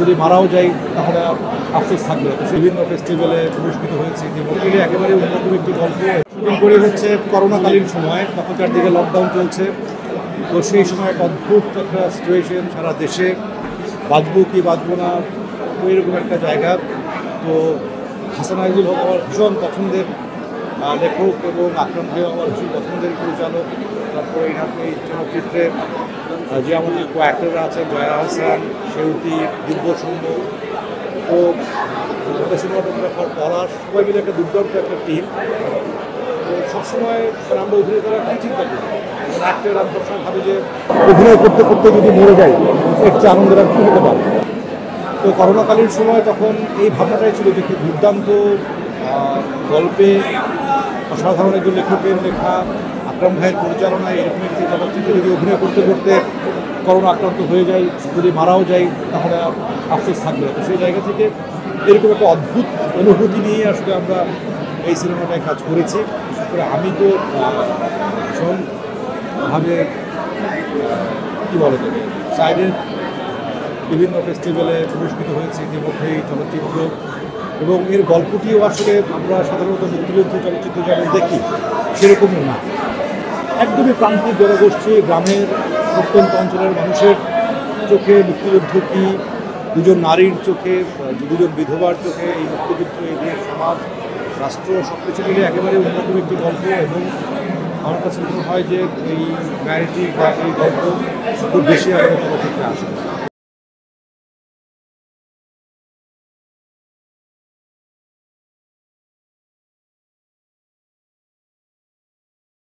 যদি মারাও যাই তাহলে আফসোস থাকবে। তো বিভিন্ন ফেস্টিভ্যালে পুরস্কৃত হয়েছে যে মোটামুটি একেবারে অন্যরকম একটি গল্প শুটিং করে হচ্ছে করোনাকালীন সময়, তখন চারদিকে লকডাউন চলছে। তো সেই সময় এক অদ্ভুত একটা সিচুয়েশন, সারা দেশে বাঁচবো কি বাঁচবো না ওইরকম একটা জায়গা। তো হাসান আজিজুল হক আমার ভীষণ পছন্দের লেখক এবং আকরাম ভাই আমার ভীষণ পছন্দের পরিচালক। তারপরে এই চলচ্চিত্রে যে আমাদের কো অ্যাক্টররা আছেন, জয়া হাসান, সেউতি, দিব্য সৌম্য, তো আমাদের সিনেমাটোগ্রাফার পলাশ, সবাই মিলে একটা দুর্দান্ত একটা টিম। তো সবসময় আমরা অভিনেতারা কী চিন্তা করি, অ্যাক্টর আমি সবসময় ভাবি যে অভিনয় করতে করতে যদি মরে যাই এর চেয়ে আনন্দের আর কী হতে পারে। তো করোনাকালীন সময় তখন এই ভাবনাটাই ছিল যে খুব দুর্দান্ত গল্পে অসাধারণ একজন লেখকের লেখা, আকরাম ভাইয়ের পরিচালনায় এরকম একটি চলচ্চিত্রে যদি অভিনয় করতে করতে করোনা আক্রান্ত হয়ে যাই, যদি মারাও যাই তাহলে আফসোস থাকবে। তো সেই জায়গা থেকে এরকম একটা অদ্ভুত অনুভূতি নিয়ে আসলে আমরা এই সিনেমাটায় কাজ করেছি। বিশেষ করে আমি তো ভীষণভাবে কী বলে দেবে সাইডের বিভিন্ন ফেস্টিভ্যালে পুরস্কৃত হয়েছে ইতিমধ্যে এই চলচ্চিত্র, এবং এর গল্পটিও আসলে আমরা সাধারণত মুক্তিযুদ্ধ চলচ্চিত্র যেমন দেখি সেরকমও না। একদমই প্রান্তিক জনগোষ্ঠী, গ্রামের প্রত্যন্ত অঞ্চলের মানুষের চোখে মুক্তিযুদ্ধ কী, দুজন নারীর চোখে, দুজন বিধবার চোখে এই মুক্তিযুদ্ধ, এই দেশ, সমাজ, রাষ্ট্র সব কিছু মিলে একেবারে অন্যরকম একটি গল্প। এবং আমার কাছে মনে হয় যে এই ন্যারেটিভ বা এই গল্প খুব বেশি আমাদের চলচ্চিত্রে আসে।